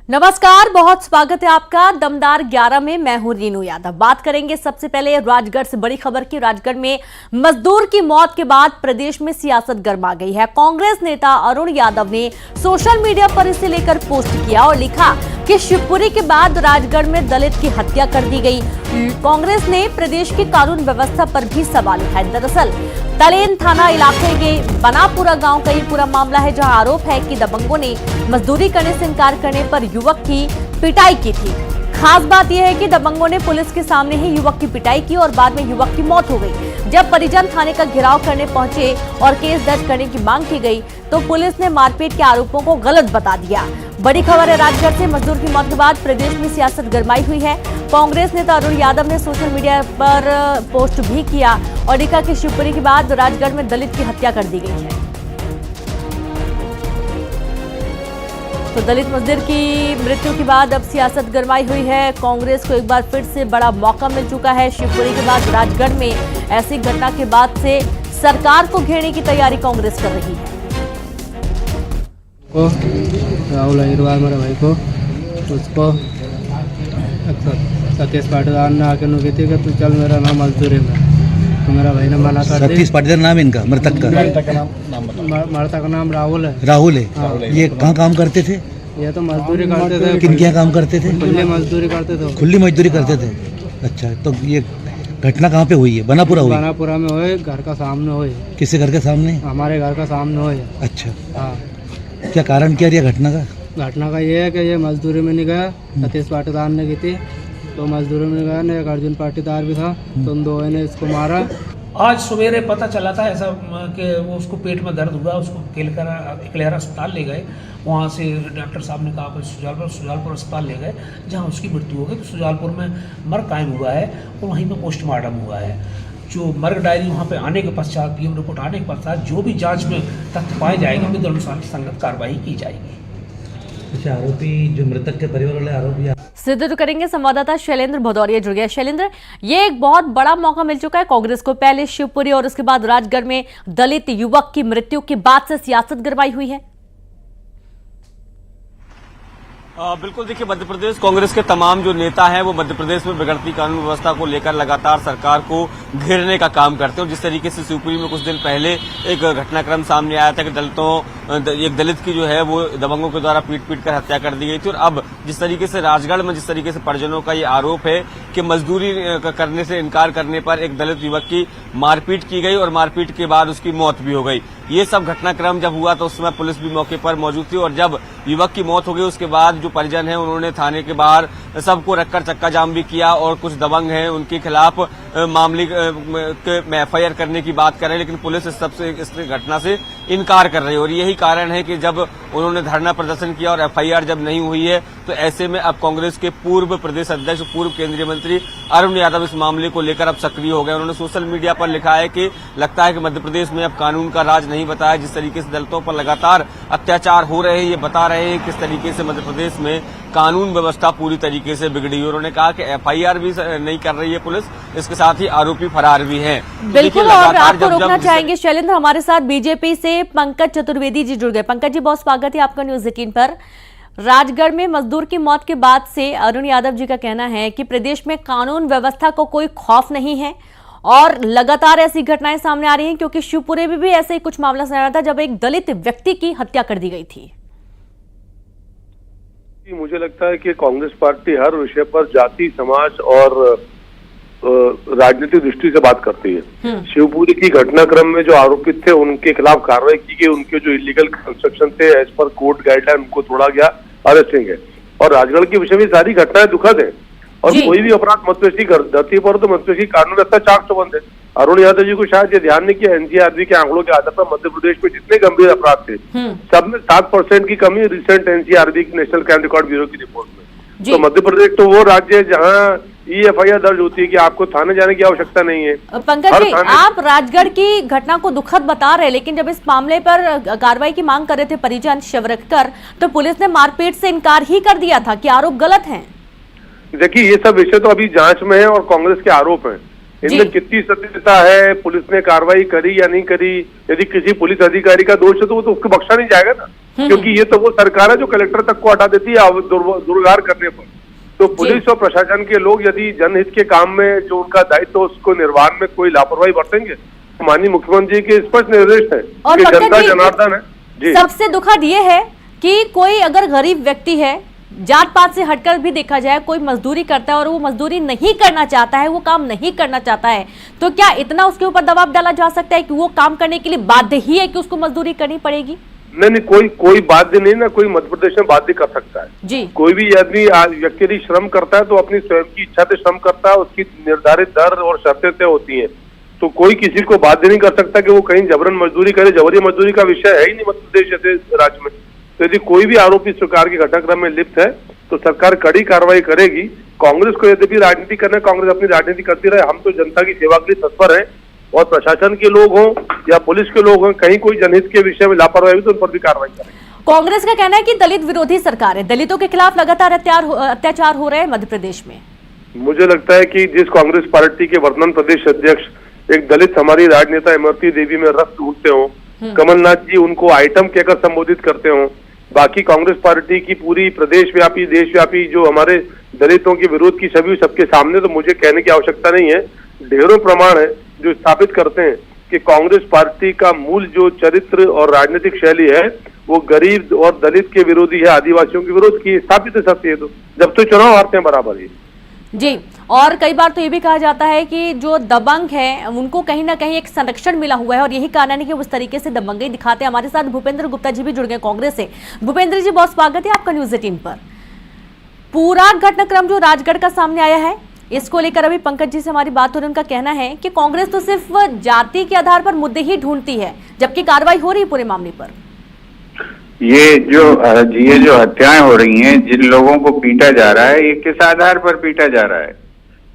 नमस्कार, बहुत स्वागत है आपका दमदार 11 में। मैं हूं रीनू यादव। बात करेंगे सबसे पहले राजगढ़ से बड़ी खबर की। राजगढ़ में मजदूर की मौत के बाद प्रदेश में सियासत गर्मा गई है। कांग्रेस नेता अरुण यादव ने सोशल मीडिया पर इसे लेकर पोस्ट किया और लिखा कि शिवपुरी के बाद राजगढ़ में दलित की हत्या कर दी गई। कांग्रेस ने प्रदेश की कानून व्यवस्था पर भी सवाल उठाए। दरअसल तलेन थाना इलाके के बनापुरा गांव का ये पूरा मामला है, जहां आरोप है कि दबंगों ने मजदूरी करने से इनकार करने पर युवक की पिटाई की थी। खास बात यह है कि दबंगों ने पुलिस के सामने ही युवक की पिटाई की और बाद में युवक की मौत हो गई। जब परिजन थाने का घेराव करने पहुंचे और केस दर्ज करने की मांग की गई तो पुलिस ने मारपीट के आरोपों को गलत बता दिया। बड़ी खबर है, राजगढ़ से मजदूर की मौत के बाद प्रदेश में सियासत गरमाई हुई है। कांग्रेस नेता अरुण यादव ने सोशल मीडिया पर पोस्ट भी किया और लिखा कि शिवपुरी के बाद राजगढ़ में दलित की हत्या कर दी गई है। तो दलित मजदूर की मृत्यु के बाद अब सियासत गरमाई हुई है। कांग्रेस को एक बार फिर से बड़ा मौका मिल चुका है। शिवपुरी के बाद राजगढ़ में ऐसी घटना के बाद से सरकार को घेरने की तैयारी कांग्रेस कर रही है। राहुल अग्रवाल मेरे भाई को, उसको सतीश पाटीदार ने आके नु कहती कि तू चल मेरा नाम मजदूरी में, तो मेरा भाई ने मना कर दिया। सतीश पाटीदार नाम इनका, मृतक का नाम राहुल है। राहुल है। ये कहाँ काम करते थे? ये तो मजदूरी करते थे। किन क्या काम करते थे? खुली मजदूरी करते थे। खुली मजदूरी करते थे। अच्छा, तो ये घटना कहाँ पे हुई है? बनापुरा हुई? बनापुरा में हुई, घर का सामने हुई। किसके घर के सामने? हमारे घर का सामने हुई। अच्छा, हाँ। क्या कारण क्या रहा घटना का? घटना का ये है कि ये मजदूरी में नहीं गया, सतीश पाटीदार ने की थी, तो मजदूरी में गया ना। एक अर्जुन पाटीदार भी था, तो उन दो ने इसको मारा। आज सवेरे पता चला था ऐसा कि वो उसको पेट में दर्द हुआ, उसको इकलेहरा अस्पताल ले गए। वहाँ से डॉक्टर साहब ने कहा कि सुजालपुर अस्पताल ले गए, जहाँ उसकी मृत्यु हो गई। तो सुजालपुर में मर्ग कायम हुआ है और वहीं पर पोस्टमार्टम हुआ है। जो मर्ग डायरी वहाँ पे आने के पश्चात, पीएम रिपोर्ट आने के पश्चात जो भी जांच में तथ्य पाए जाएंगे उनके अनुसार संगत कार्रवाई की जाएगी। अच्छा, आरोपी जो मृतक के परिवार वाले आरोपी सिद्ध तो करेंगे संवाददाता शैलेंद्र भदौरिया जुड़ गया। शैलेंद्र, ये एक बहुत बड़ा मौका मिल चुका है कांग्रेस को। पहले शिवपुरी और उसके बाद राजगढ़ में दलित युवक की मृत्यु के बाद से सियासत गरमाई हुई है। बिल्कुल, देखिए, मध्य प्रदेश कांग्रेस के तमाम जो नेता हैं वो मध्य प्रदेश में बिगड़ती कानून व्यवस्था को लेकर लगातार सरकार को घेरने का काम करते हैं। और जिस तरीके से शिवपुरी में कुछ दिन पहले एक घटनाक्रम सामने आया था कि एक दलित की जो है वो दबंगों के द्वारा पीट कर हत्या कर दी गई थी। और अब जिस तरीके से राजगढ़ में जिस तरीके से परिजनों का ये आरोप है कि मजदूरी करने से इनकार करने पर एक दलित युवक की मारपीट की गई और मारपीट के बाद उसकी मौत भी हो गई। ये सब घटनाक्रम जब हुआ तो उस समय पुलिस भी मौके पर मौजूद थी। और जब युवक की मौत हो गई उसके बाद जो परिजन हैं उन्होंने थाने के बाहर सबको रखकर चक्का जाम भी किया और कुछ दबंग हैं उनके खिलाफ मामले में एफआईआर करने की बात कर रहे हैं, लेकिन पुलिस इस घटना से इनकार कर रही है। और यही कारण है कि जब उन्होंने धरना प्रदर्शन किया और एफआईआर जब नहीं हुई है तो ऐसे में अब कांग्रेस के पूर्व प्रदेश अध्यक्ष, पूर्व केंद्रीय मंत्री अरुण यादव इस मामले को लेकर अब सक्रिय हो गए। उन्होंने सोशल मीडिया पर लिखा है कि लगता है कि मध्य प्रदेश में अब कानून का राज नहीं बताया। जिस तरीके से दलितों पर लगातार अत्याचार हो रहे हैं, ये बता रहे हैं किस तरीके से मध्य प्रदेश में कानून व्यवस्था पूरी तरीके से बिगड़ी। उन्होंने कहा कि एफआईआर भी नहीं कर रही है पुलिस, इसके साथ ही आरोपी फरार भी हैं। बिल्कुल, और आपको रोकना चाहेंगे शैलेंद्र। हमारे साथ बीजेपी से पंकज चतुर्वेदी जी जुड़ गए। पंकज जी, बहुत स्वागत है आपका न्यूज 18 पर। राजगढ़ में मजदूर की मौत के बाद से अरुण यादव जी का कहना है कि प्रदेश में कानून व्यवस्था को कोई खौफ नहीं है और लगातार ऐसी घटनाएं सामने आ रही हैं, क्योंकि शिवपुरी में भी ऐसे ही कुछ मामला सामने आया था जब एक दलित व्यक्ति की हत्या कर दी गई थी। मुझे लगता है कि कांग्रेस पार्टी हर विषय पर जाति, समाज और राजनीतिक दृष्टि से बात करती है। शिवपुरी की घटनाक्रम में जो आरोपित थे उनके खिलाफ कार्रवाई की गई, उनके जो इलीगल कंस्ट्रक्शन थे एज पर कोर्ट गाइडलाइन उनको तोड़ा गया, अरेस्टिंग है। और राजगढ़ के विषय में सारी घटनाएं दुखद है और कोई भी अपराध मतपेशी धरती पर तो मतपेशी कानून व्यवस्था चाक चौबंद है। अरुण यादव जी को शायद ये ध्यान नहीं किया, एनसीआरबी के आंकड़ों के आधार पर मध्य प्रदेश में जितने गंभीर अपराध थे सब में 7% की कमी रिसेंट एनसीआरबी की नेशनल क्राइम रिकॉर्ड ब्यूरो की रिपोर्ट में। तो मध्य प्रदेश तो वो राज्य है जहाँ एफआईआर दर्ज होती है कि आपको थाने जाने की आवश्यकता नहीं है। पंकज जी, आप राजगढ़ की घटना को दुखद बता रहे हैं, लेकिन जब इस मामले पर कार्रवाई की मांग कर रहे थे परिजन शव रखकर, तो पुलिस ने मारपीट से इनकार ही कर दिया था कि आरोप गलत हैं। देखिए, ये सब विषय तो अभी जांच में है और कांग्रेस के आरोप हैं। इनमें कितनी सत्यता है, पुलिस ने कार्रवाई करी या नहीं करी, यदि किसी पुलिस अधिकारी का दोष है तो वो तो उसको बख्शा नहीं जाएगा ना, क्योंकि ये तो वो सरकार है जो कलेक्टर तक को हटा देती है दुर्व्यवहार करने पर। तो पुलिस और प्रशासन के लोग यदि जनहित के काम में जो उनका दायित्व उसको निर्वहन में कोई लापरवाही बरतेंगे तो माननीय मुख्यमंत्री के स्पष्ट निर्देश है और कि पंकज जनता जी, जनार्दन है जी। सबसे दुखद ये है कि कोई अगर गरीब व्यक्ति है, जात पात से हटकर भी देखा जाए, कोई मजदूरी करता है और वो मजदूरी नहीं करना चाहता है, वो काम नहीं करना चाहता है, तो क्या इतना उसके ऊपर दबाव डाला जा सकता है कि वो काम करने के लिए बाध्य ही है कि उसको मजदूरी करनी पड़ेगी? नहीं, कोई बाध्य नहीं ना, कोई मध्य प्रदेश में बाध्य कर सकता है जी। कोई भी आदमी व्यक्ति यदि श्रम करता है तो अपनी स्वयं की इच्छा से श्रम करता है, उसकी निर्धारित दर और शर्तें तय होती हैं, तो कोई किसी को बाध्य नहीं कर सकता कि वो कहीं जबरन मजदूरी करे। जबरी मजदूरी का विषय है ही नहीं मध्य प्रदेश जैसे राज्य में। तो यदि कोई भी आरोपी इस प्रकार के घटनाक्रम में लिप्त है तो सरकार कड़ी कार्रवाई करेगी। कांग्रेस को यदि राजनीति करना है, कांग्रेस अपनी राजनीति करती रहे, हम तो जनता की सेवा के लिए तत्पर हैं, और प्रशासन के लोग हों या पुलिस के लोग हों, कहीं कोई जनहित के विषय में लापरवाही हुई तो उन पर भी कार्रवाई करें। कांग्रेस का कहना है कि दलित विरोधी सरकार है, दलितों के खिलाफ लगातार अत्याचार हो रहे हैं मध्य प्रदेश में। मुझे लगता है कि जिस कांग्रेस पार्टी के वर्तमान प्रदेश अध्यक्ष एक दलित हमारी राजनेता इमरती देवी में रस ढूंढते हो, कमलनाथ जी उनको आइटम कहकर संबोधित करते हो, बाकी कांग्रेस पार्टी की पूरी प्रदेश व्यापी देशव्यापी जो हमारे दलितों के विरोध की छवि सबके सामने, तो मुझे कहने की आवश्यकता नहीं है, ढेरों प्रमाण है जो स्थापित करते हैं कि कांग्रेस पार्टी का मूल जो चरित्र और राजनीतिक शैली है वो गरीब और दलित के विरोधी है, आदिवासियों के विरोध की स्थापित है सत्य है। तो जब तो चुनाव हारते हैं बराबर ही जी। और कई बार तो ये भी कहा जाता है कि जो दबंग है उनको कहीं ना कहीं एक संरक्षण मिला हुआ है और यही कारण है कि उस तरीके से दबंगई दिखाते हैं। हमारे साथ भूपेंद्र गुप्ता जी भी जुड़ गए कांग्रेस से। भूपेंद्र जी, बहुत स्वागत है आपका न्यूज़ 18 पर। पूरा घटनाक्रम जो राजगढ़ का सामने आया है, इसको लेकर अभी पंकज जी से हमारी बात हो रही है। उनका कहना है कि कांग्रेस तो सिर्फ जाति के आधार पर मुद्दे ही ढूंढती है, जबकि कार्रवाई हो रही है पूरे मामले पर। ये जो हत्याएं हो रही हैं, जिन लोगों को पीटा जा रहा है, ये किस आधार पर पीटा जा रहा है?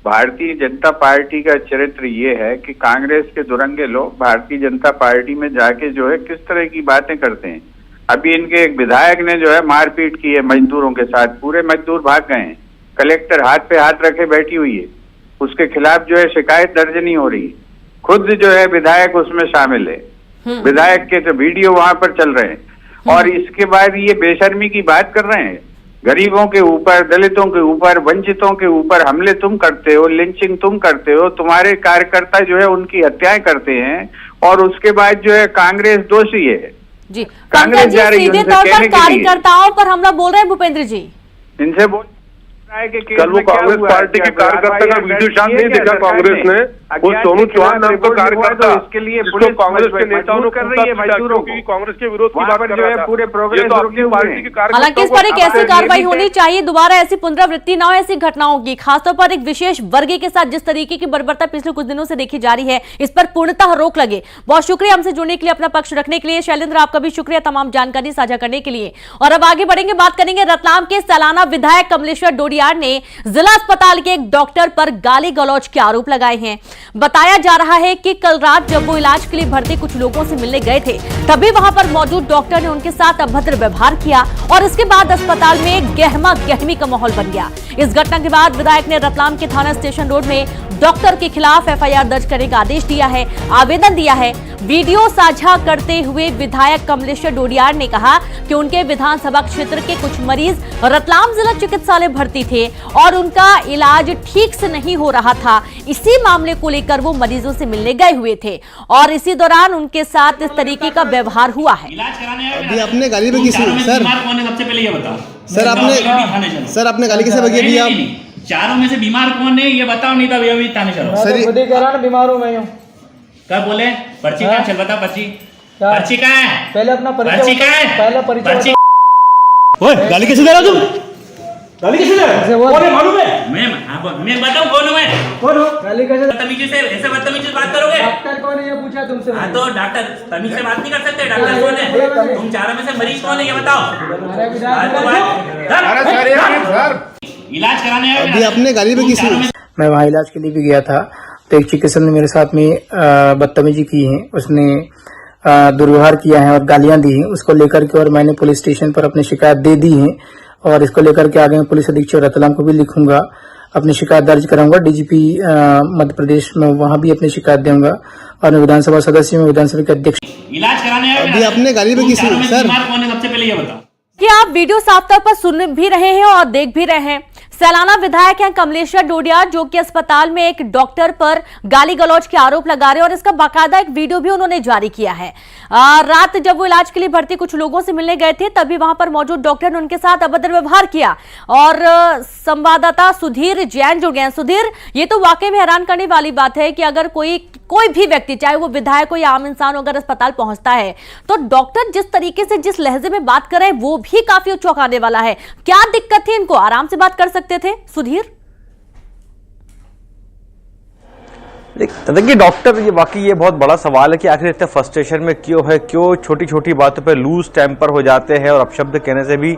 भारतीय जनता पार्टी का चरित्र ये है कि कांग्रेस के दुरंगे लोग भारतीय जनता पार्टी में जाके जो है किस तरह की बातें करते हैं। अभी इनके एक विधायक ने जो है मारपीट की है मजदूरों के साथ, पूरे मजदूर भाग गए हैं, कलेक्टर हाथ पे हाथ रखे बैठी हुई है, उसके खिलाफ जो है शिकायत दर्ज नहीं हो रही, खुद जो है विधायक उसमें शामिल है, विधायक के तो वीडियो वहां पर चल रहे हैं, और इसके बाद ये बेशर्मी की बात कर रहे हैं। गरीबों के ऊपर, दलितों के ऊपर, वंचितों के ऊपर हमले तुम करते हो, लिंचिंग तुम करते हो, तुम्हारे कार्यकर्ता जो है उनकी हत्याएं करते हैं, और उसके बाद जो है कांग्रेस दोषी है जी। कांग्रेस जा रही है सीधे तौर पर कार्यकर्ताओं पर हमला बोल रहे हैं भूपेंद्र जी। इनसे बोल कल वो कांग्रेस पार्टी के कार्यकर्ता का वीडियो शाम नहीं देखा कांग्रेस ने, वो सोनू चौहान नाम का कार्यकर्ता इसके लिए जिसको कांग्रेस के नेताओं ने कर रही है मजदूरों की कांग्रेस के विरोध की बात कर रहा था। पूरे प्रोग्रेस पार्टी के हालांकि इस पर एक ऐसी कार्रवाई होनी चाहिए, दोबारा ऐसी पुनरावृत्ति ना हो ऐसी घटनाओं की, खासतौर पर एक विशेष वर्ग के साथ जिस तरीके की बर्बरता पिछले कुछ दिनों से देखी जा रही है, इस पर पूर्णतः रोक लगे। बहुत शुक्रिया हमसे जुड़ने के लिए, अपना पक्ष रखने के लिए। शैलेंद्र, आपका भी शुक्रिया तमाम जानकारी साझा करने के लिए। और अब आगे बढ़ेंगे, बात करेंगे रतलाम के सलाना विधायक कमलेश्वर डोडियार ने जिला अस्पताल के एक डॉक्टर पर गाली गलौज के आरोप लगाए हैं। बताया जा रहा है कि कल रात जब वो इलाज के लिए भर्ती कुछ लोगों से मिलने गए थे, तभी वहां पर मौजूद डॉक्टर ने उनके साथ अभद्र व्यवहार किया और इसके बाद अस्पताल में गहमा गहमी का माहौल बन गया। इस घटना के बाद विधायक ने रतलाम के थाना स्टेशन रोड में डॉक्टर के खिलाफ एफआईआर दर्ज करने का आदेश दिया है, आवेदन दिया है। वीडियो साझा करते हुए विधायक कमलेश्वर डोडियार ने कहा कि उनके विधानसभा क्षेत्र के कुछ मरीज रतलाम जिला चिकित्सालय भर्ती थे और उनका इलाज ठीक से नहीं हो रहा था। इसी मामले को लेकर वो मरीजों से मिलने गए हुए थे और इसी दौरान उनके साथ इस तरीके का व्यवहार हुआ है। अभी अपने गाली पे किसी सर सबसे पहले ये बताओ सर आपने गाली किसे बगी अभी? आप चारों में से बीमार कौन है ये बताओ, नहीं तो अभी थाने चलो। सर खुद ही कह रहा ना बीमार हूं मैं। कब बोले? पर्ची कहाँ? चल बता पर्ची कहाँ है? पहले अपना पर्ची कहाँ है? पहले परिचय। ओए गाली कैसे दे रहा तुम? गाली कैसे दे रहा? कौन है मालूम है? मैं बताऊं कौन हूं मैं? कौन हो? गाली कैसे? बदतमीजी से ऐसे बदतमीजी से बात करोगे? डॉक्टर कौन है ये पूछा तुमसे। हाँ तो डॉक्टर तमीज से बात नहीं कर सकते। डॉक्टर कौन है? तुम चारों में से मरीज कौन है ये बताओ। इलाज कराने आए अभी अपने गाली पे किसी? मैं वहाँ इलाज के लिए भी गया था तो एक चिकित्सक ने मेरे साथ में बदतमीजी की है, उसने दुर्व्यवहार किया है और गालियां दी हैं। उसको लेकर के और मैंने पुलिस स्टेशन पर अपनी शिकायत दे दी है और इसको लेकर के आगे मैं पुलिस अधीक्षक रतलाम को भी लिखूंगा। अपनी शिकायत दर्ज कराऊंगा डीजीपी मध्य प्रदेश में, वहां भी अपनी शिकायत दूंगा। और मैं विधानसभा सदस्य में विधानसभा के अध्यक्ष। इलाज कराने आए अभी अपने गाड़ी में किसी सर बीमार कौन है सबसे पहले ये बताओ। कि आप वीडियो साफ तौर पर सुन भी रहे हैं और देख भी रहे हैं। सैलाना विधायक हैं कमलेश्वर डोडिया, जो कि अस्पताल में एक डॉक्टर पर गाली गलौज के आरोप लगा रहे हैं और इसका बाकायदा एक वीडियो भी उन्होंने जारी किया है। रात जब वो इलाज के लिए भर्ती कुछ लोगों से मिलने गए थे, तभी वहां पर मौजूद डॉक्टर ने उनके साथ अभद्र व्यवहार किया। और संवाददाता सुधीर जैन जुड़ गए। सुधीर, ये तो वाकई में हैरान करने वाली बात है कि अगर कोई भी व्यक्ति, चाहे वो विधायक हो या आम इंसान, अगर अस्पताल पहुंचता है तो डॉक्टर जिस तरीके से, जिस लहजे में बात कर रहे हैं, वो भी काफी चौंकाने वाला है। क्या दिक्कत थी इनको? आराम से बात कर सकते थे सुधीर? देखिए डॉक्टर, ये वाकई ये बहुत बड़ा सवाल है कि आखिर इतने फ्रस्ट्रेशन में क्यों है, क्यों छोटी छोटी बातों पे लूज टेम्पर हो जाते हैं और अपशब्द कहने से भी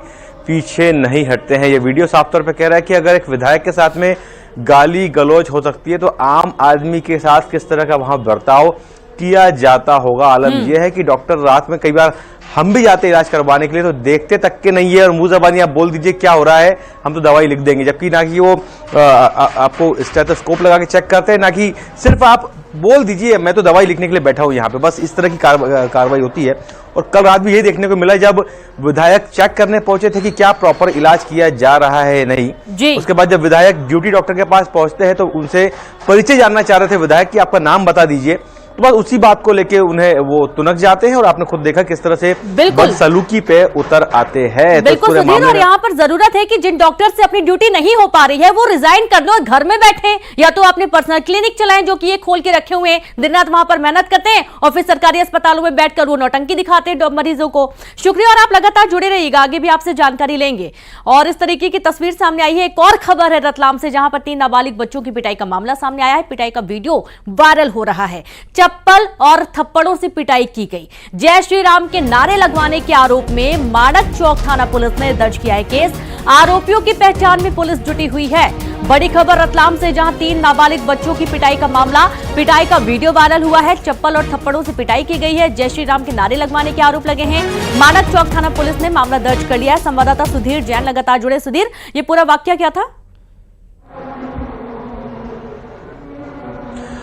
पीछे नहीं हटते हैं। ये वीडियो साफ तौर पे कह रहा है कि अगर एक विधायक के साथ में गाली गलौज हो सकती है तो आम आदमी के साथ किस तरह का वहां बर्ताव किया जाता होगा। आलम यह है कि डॉक्टर रात में कई बार हम भी जाते इलाज करवाने के लिए तो देखते तक के नहीं है और मुंह जबानी आप बोल दीजिए क्या हो रहा है, हम तो दवाई लिख देंगे, जबकि ना कि वो आपको स्टेथोस्कोप लगा के चेक करते हैं, ना कि सिर्फ आप बोल दीजिए मैं तो दवाई लिखने के लिए बैठा हूं यहाँ पे। बस इस तरह की कार्रवाई होती है। और कल रात भी यही देखने को मिला जब विधायक चेक करने पहुंचे थे कि क्या प्रॉपर इलाज किया जा रहा है नहीं। उसके बाद जब विधायक ड्यूटी डॉक्टर के पास पहुंचते हैं तो उनसे परिचय जानना चाह रहे थे विधायक कि आपका नाम बता दीजिए, तो बस उसी बात को लेके उन्हें वो तुनक जाते हैं और आपने खुद देखा किस तरह से बदसलूकी पे उतर आते हैं। बिल्कुल सुधीर, और यहाँ पर जरूरत है कि जिन डॉक्टर से अपनी ड्यूटी नहीं हो पा रही है वो रिजाइन कर लो और घर में बैठे, या तो अपने पर्सनल क्लिनिक चलाएं जो कि ये खोल के रखे हुए हैं, दिन रात वहां पर मेहनत करते हैं और फिर सरकारी अस्पतालों में बैठकर वो नौटंकी दिखाते हैं मरीजों को। शुक्रिया, और आप लगातार जुड़े रहिएगा, आगे भी आपसे जानकारी लेंगे। और इस तरीके की तस्वीर सामने आई है। एक और खबर है रतलाम से, जहां पर 3 नाबालिग बच्चों की पिटाई का मामला सामने आया है। पिटाई का वीडियो वायरल हो रहा है। चप्पल और थप्पड़ों से पिटाई की गई। जय श्री राम के नारे लगवाने के आरोप में माणक चौक थाना पुलिस ने दर्ज किया है केस। आरोपियों की पहचान में पुलिस जुटी हुई है। बड़ी खबर रतलाम से, जहां 3 नाबालिग बच्चों की पिटाई का मामला, पिटाई का वीडियो वायरल हुआ है। चप्पल और थप्पड़ों से पिटाई की गई है। जय श्री राम के नारे लगवाने के आरोप लगे हैं। माणक चौक थाना पुलिस ने मामला दर्ज कर लिया है। संवाददाता सुधीर जैन लगातार जुड़े। सुधीर, ये पूरा वाकया क्या था?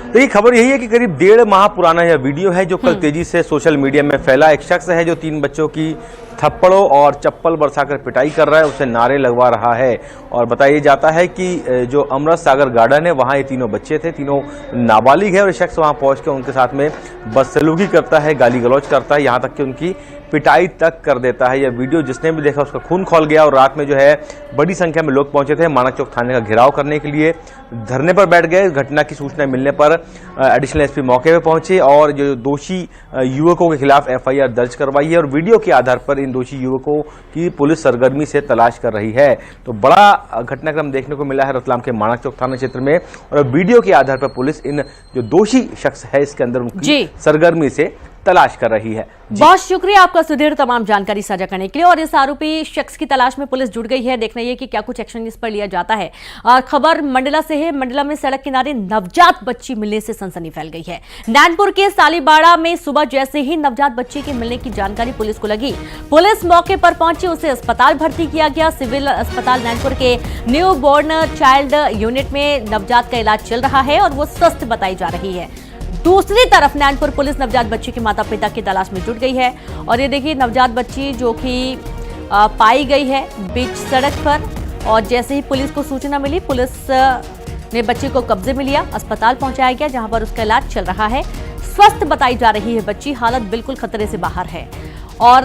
देखिए खबर यही है कि करीब 1.5 माह पुराना यह वीडियो है जो कल तेजी से सोशल मीडिया में फैला। एक शख्स है जो 3 बच्चों की थप्पड़ों और चप्पल बरसाकर पिटाई कर रहा है, उसे नारे लगवा रहा है। और बताया जाता है कि जो अमृत सागर गार्डन है वहां ये तीनों बच्चे थे, तीनों नाबालिग है और शख्स वहां पहुंचकर उनके साथ में बदसलूकी करता है, गाली गलौज करता है, यहां तक कि उनकी पिटाई तक कर देता है। यह वीडियो जिसने भी देखा उसका खून खौल गया। और रात में जो है बड़ी संख्या में लोग पहुंचे थे माणक चौक थाने का घेराव करने के लिए, धरने पर बैठ गए। घटना की सूचना मिलने पर एडिशनल एसपी मौके पर पहुंचे और जो दोषी युवकों के खिलाफ एफआईआर दर्ज करवाई है और वीडियो के आधार पर इन दोषी युवकों की पुलिस सरगर्मी से तलाश कर रही है। तो बड़ा घटनाक्रम देखने को मिला है रतलाम के माणक चौक थाना क्षेत्र में और वीडियो के आधार पर पुलिस इन जो दोषी शख्स है इसके अंदर उनकी सरगर्मी से तलाश कर रही है। बहुत शुक्रिया आपका सुधीर तमाम जानकारी साझा करने के लिए। और इस आरोपी शख्स की तलाश में पुलिस जुट गई है। देखना ये कि क्या कुछ एक्शन इस पर लिया जाता है। और खबर मंडला से है। मंडला में सड़क किनारे नवजात बच्ची मिलने से सनसनी फैल गई है। नैनपुर के सालीबाड़ा में सुबह जैसे ही नवजात बच्ची के मिलने की जानकारी पुलिस को लगी, पुलिस मौके पर पहुंची, उसे अस्पताल भर्ती किया गया। सिविल अस्पताल नैनपुर के न्यू बोर्न चाइल्ड यूनिट में नवजात का इलाज चल रहा है और वो स्वस्थ बताई जा रही है। दूसरी तरफ नैनपुर पुलिस नवजात बच्ची के माता पिता की तलाश में जुट गई है। और ये देखिए नवजात बच्ची जो कि पाई गई है बीच सड़क पर, और जैसे ही पुलिस को सूचना मिली पुलिस ने बच्ची को कब्जे में लिया, अस्पताल पहुंचाया गया जहां पर उसका इलाज चल रहा है। स्वस्थ बताई जा रही है बच्ची, हालत बिल्कुल खतरे से बाहर है। और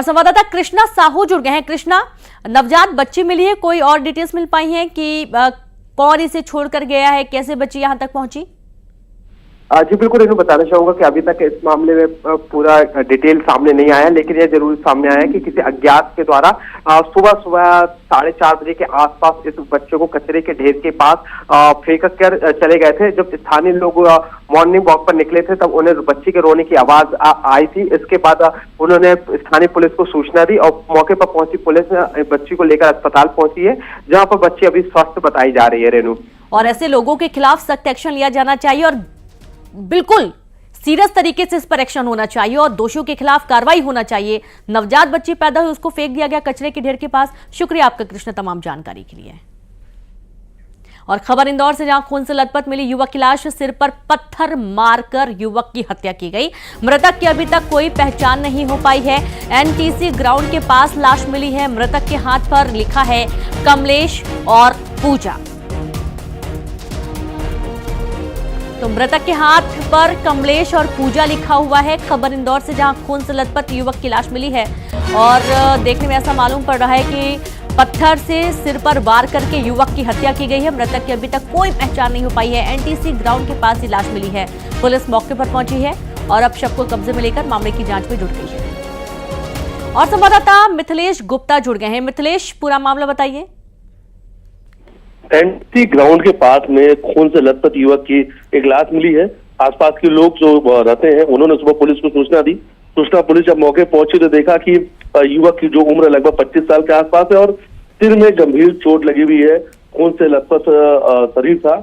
संवाददाता कृष्णा साहू जुड़ गए हैं। कृष्णा, नवजात बच्ची मिली है, कोई और डिटेल्स मिल पाई है कि कौन इसे छोड़कर गया है, कैसे बच्ची यहां तक पहुंची? जी बिल्कुल, इन्हें बताना चाहूंगा कि अभी तक इस मामले में पूरा डिटेल सामने नहीं आया, लेकिन यह जरूर सामने आया कि किसी अज्ञात के द्वारा सुबह 4:30 बजे के आसपास इस बच्चे को कचरे के ढेर के पास फेंक कर चले गए थे। जब स्थानीय लोग मॉर्निंग वॉक पर निकले थे तब उन्हें बच्ची के रोने की आवाज आई थी। इसके बाद उन्होंने स्थानीय पुलिस को सूचना दी और मौके पर पहुंची पुलिस बच्ची को लेकर अस्पताल पहुंची है, जहां पर बच्ची अभी स्वस्थ बताई जा रही है। रेनू, और ऐसे लोगों के खिलाफ सख्त एक्शन लिया जाना चाहिए और बिल्कुल सीरियस तरीके से इस पर एक्शन होना चाहिए और दोषियों के खिलाफ कार्रवाई होना चाहिए। नवजात बच्ची पैदा हुई, उसको फेंक दिया गया कचरे के ढेर के पास। शुक्रिया आपका कृष्ण तमाम जानकारी के लिए। और खबर इंदौर से, जहां खून से लथपथ मिली युवक की लाश, सिर पर पत्थर मारकर युवक की हत्या की गई। मृतक की अभी तक कोई पहचान नहीं हो पाई है। एनटीसी ग्राउंड के पास लाश मिली है। मृतक के हाथ पर लिखा है कमलेश और पूजा। तो मृतक के हाथ पर कमलेश और पूजा लिखा हुआ है। खबर इंदौर से, जहां खून से लथपथ युवक की लाश मिली है और देखने में ऐसा मालूम पड़ रहा है कि पत्थर से सिर पर वार करके युवक की हत्या की गई है। मृतक की अभी तक कोई पहचान नहीं हो पाई है। एनटीसी ग्राउंड के पास ही लाश मिली है। पुलिस मौके पर पहुंची है और अब शव को कब्जे में लेकर मामले की जांच में जुट गई है। और संवाददाता मिथिलेश गुप्ता जुड़ गए हैं। मिथिलेश, पूरा मामला बताइए। एनटीसी ग्राउंड के पास में खून से लथपथ युवक की एक लाश मिली है। आसपास के लोग जो रहते हैं उन्होंने सुबह पुलिस को सूचना दी। पुलिस जब मौके पहुंची तो देखा कि युवक की जो उम्र लगभग 25 साल के आसपास है और सिर में गंभीर चोट लगी हुई है। खून से लथपथ शरीर था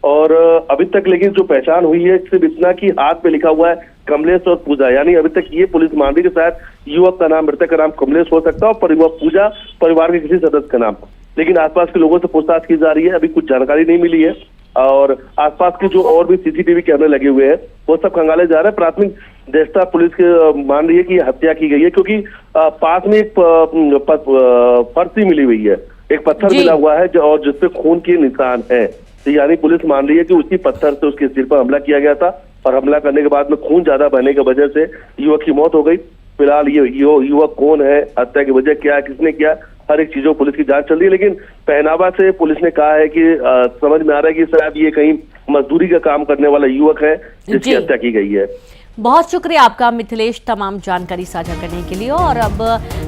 और अभी तक लेकिन जो पहचान हुई है सिर्फ इतना कि हाथ पे लिखा हुआ है कमलेश और पूजा। यानी अभी तक ये पुलिस मान रही है कि शायद युवक का नाम, मृतक का नाम कमलेश हो सकता है और पूजा परिवार के किसी सदस्य का नाम। लेकिन आसपास के लोगों से पूछताछ की जा रही है। अभी कुछ जानकारी नहीं मिली है और आसपास के जो और भी सीसीटीवी कैमरे लगे हुए हैं वो सब खंगाले जा रहे हैं। प्राथमिक दृष्टया पुलिस के मान रही है कि हत्या की गई है क्योंकि पास में एक फर्शी मिली हुई है, एक पत्थर मिला हुआ है और जिसपे खून के निशान है। तो यानी पुलिस मान रही है कि उसी पत्थर से उसके सिर पर हमला किया गया था और हमला करने के बाद में खून ज्यादा बहने की वजह से युवक की मौत हो गई। फिलहाल ये युवक कौन है, हत्या की वजह क्या है, किसने किया, हर एक चीजों पुलिस की जांच चल रही है। लेकिन पहनावा से पुलिस ने कहा है कि समझ में आ रहा है कि शायद ये कहीं मजदूरी का काम करने वाला युवक है जिसकी हत्या की गई है। बहुत शुक्रिया आपका मिथिलेश तमाम जानकारी साझा करने के लिए। और अब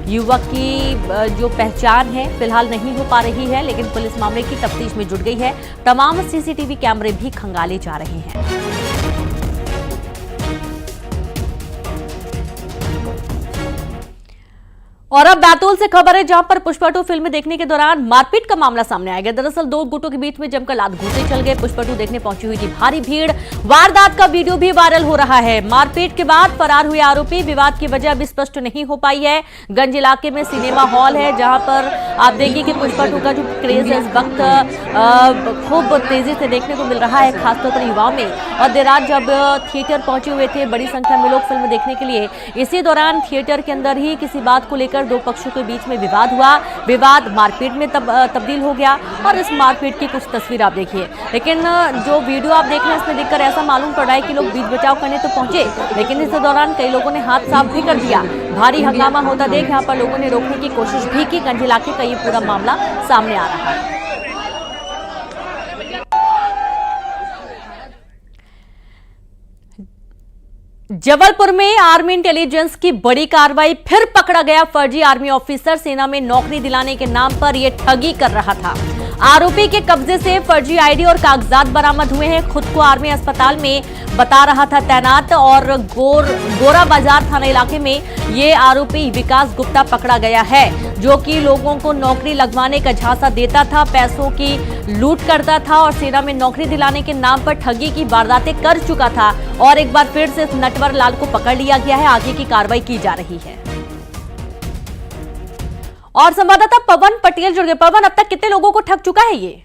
युवक की जो पहचान है फिलहाल नहीं हो पा रही है, लेकिन पुलिस मामले की तफ्तीश में जुट गई है। तमाम सीसीटीवी कैमरे भी खंगाले जा रहे हैं। और अब बैतूल से खबर है, जहां पर पुष्पा 2 फिल्म देखने के दौरान मारपीट का मामला सामने आ गया। दरअसल दो गुटों के बीच में जमकर लात घूंसे चल गए। पुष्पा 2 देखने पहुंची हुई थी भारी भीड़। वारदात का वीडियो भी वायरल हो रहा है। मारपीट के बाद फरार हुए आरोपी, विवाद की वजह अभी स्पष्ट नहीं हो पाई है। गंज इलाके में सिनेमा हॉल है जहां पर आप देखिए कि पुष्पा 2 का जो क्रेज है इस वक्त खूब तेजी से देखने को मिल रहा है, खासतौर पर युवाओं में। और देर रात जब थिएटर पहुंचे हुए थे बड़ी संख्या में लोग फिल्म देखने के लिए, इसी दौरान थिएटर के अंदर ही किसी बात को लेकर दो पक्षों के बीच में विवाद हुआ। विवाद मारपीट में तब्दील हो गया और इस मारपीट की कुछ तस्वीर आप देखिए। लेकिन जो वीडियो आप देख रहे हैं इसमें देखकर ऐसा मालूम पड़ रहा है कि लोग बीच बचाव करने तो पहुंचे, लेकिन इस दौरान कई लोगों ने हाथ साफ भी कर दिया। भारी हंगामा होता देख यहाँ पर लोगों ने रोकने की कोशिश भी की। गंज इलाके का ये पूरा मामला सामने आ रहा है। जबलपुर में आर्मी इंटेलिजेंस की बड़ी कार्रवाई, फिर पकड़ा गया फर्जी आर्मी ऑफिसर। सेना में नौकरी दिलाने के नाम पर यह ठगी कर रहा था। आरोपी के कब्जे से फर्जी आईडी और कागजात बरामद हुए हैं। खुद को आर्मी अस्पताल में बता रहा था तैनात। और गोरा बाजार थाना इलाके में ये आरोपी विकास गुप्ता पकड़ा गया है, जो कि लोगों को नौकरी लगवाने का झांसा देता था, पैसों की लूट करता था और सेना में नौकरी दिलाने के नाम पर ठगी की वारदातें कर चुका था। और एक बार फिर से नटवर लाल को पकड़ लिया गया है। आगे की कार्रवाई की जा रही है। और संवाददाता पवन पटेल जुड़ गए। पवन, अब तक कितने लोगों को ठग चुका है ये?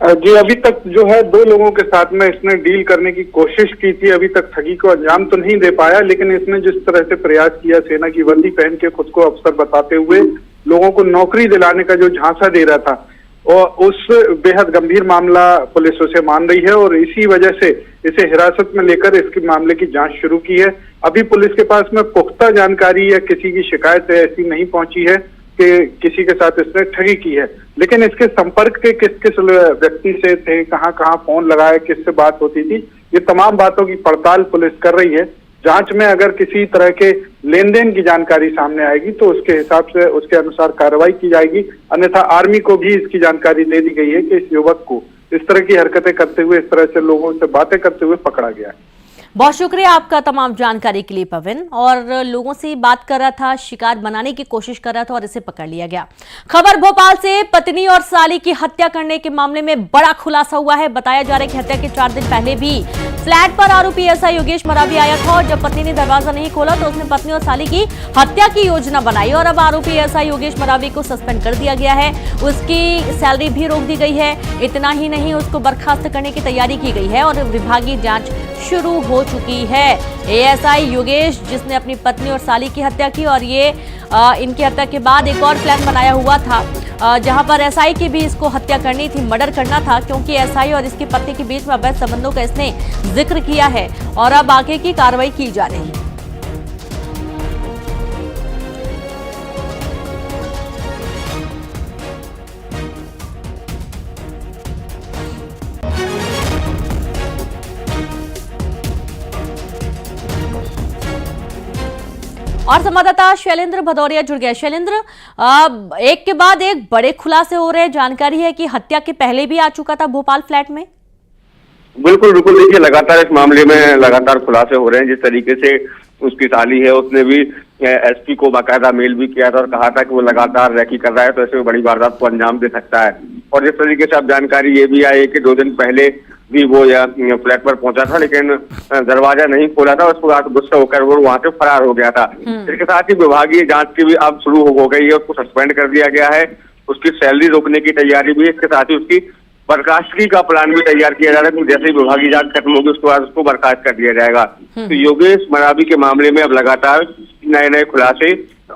जी, अभी तक जो है 2 लोगों के साथ में इसने डील करने की कोशिश की थी। अभी तक ठगी को अंजाम तो नहीं दे पाया, लेकिन इसने जिस तरह से प्रयास किया, सेना की वर्दी पहन के खुद को अफसर बताते हुए लोगों को नौकरी दिलाने का जो झांसा दे रहा था, और उस बेहद गंभीर मामला पुलिस उसे मान रही है और इसी वजह से इसे हिरासत में लेकर इसके मामले की जांच शुरू की है। अभी पुलिस के पास में पुख्ता जानकारी या किसी की शिकायत ऐसी नहीं पहुंची है कि किसी के साथ इसने ठगी की है, लेकिन इसके संपर्क के किस किस व्यक्ति से थे, कहां कहां फोन लगाए, किससे बात होती थी, ये तमाम बातों की पड़ताल पुलिस कर रही है। जांच में अगर किसी तरह के लेन देन की जानकारी सामने आएगी तो उसके हिसाब से उसके अनुसार कार्रवाई की जाएगी। अन्यथा आर्मी को भी इसकी जानकारी दे दी गई है कि इस युवक को इस तरह की हरकतें करते हुए, इस तरह से लोगों से बातें करते हुए पकड़ा गया है। बहुत शुक्रिया आपका तमाम जानकारी के लिए पवन। और लोगों से बात कर रहा था, शिकार बनाने की कोशिश कर रहा था और इसे पकड़ लिया गया। खबर भोपाल से, पत्नी और साली की हत्या करने के मामले में बड़ा खुलासा हुआ है। बताया जा रहा है कि हत्या के 4 दिन पहले भी फ्लैट पर आरोपी एसआई योगेश मरावी आया था और जब पत्नी ने दरवाजा नहीं खोला तो उसने पत्नी और साली की हत्या की योजना बनाई और अब आरोपी एसआई योगेश मरावी को सस्पेंड कर दिया गया है। उसकी सैलरी भी रोक दी गई है। इतना ही नहीं, उसको बर्खास्त करने की तैयारी की गई है और विभागीय जांच शुरू हो चुकी है। एएसआई योगेश, जिसने अपनी पत्नी और साली की हत्या की, और ये इनकी हत्या के बाद एक और प्लान बनाया हुआ था जहां पर एसआई की भी इसको हत्या करनी थी, मर्डर करना था, क्योंकि एसआई और इसकी पत्नी के बीच में अवैध संबंधों का इसने जिक्र किया है और अब आगे की कार्रवाई की जा रही है। और संवाददाता शैलेंद्र भदौरिया जुड़ गया। शैलेंद्र, एक के बाद एक बड़े खुलासे हो रहे हैं। जानकारी है कि हत्या के पहले भी आ चुका था भोपाल फ्लैट में। बिल्कुल बिल्कुल, देखिए लगातार इस मामले में लगातार खुलासे हो रहे हैं। जिस तरीके से उसकी साली है, उसने भी एसपी को बाकायदा मेल भी किया था और कहा था कि वो लगातार रैकी कर रहा है तो ऐसे बड़ी वारदात को अंजाम दे सकता है। और जिस तरीके से अब जानकारी ये भी आई कि 2 दिन पहले भी वो फ्लैट पर पहुंचा था लेकिन दरवाजा नहीं खोला था, उसको गुस्सा होकर वो वहां से फरार हो गया था। इसके साथ ही विभागीय जांच की भी अब शुरू हो गई है। उसको सस्पेंड कर दिया गया है। उसकी सैलरी रोकने की तैयारी भी है। इसके साथ ही उसकी बर्खास्तगी का प्लान भी तैयार किया जा रहा है। जैसे ही विभागीय जांच खत्म होगी उसके बाद उसको बर्खास्त कर दिया जाएगा। तो योगेश मरावी के मामले में अब लगातार नए नए खुलासे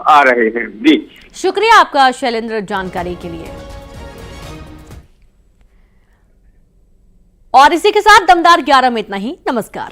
आ रहे हैं। जी शुक्रिया आपका शैलेंद्र जानकारी के लिए। और इसी के साथ दमदार 11 में इतना ही। नमस्कार।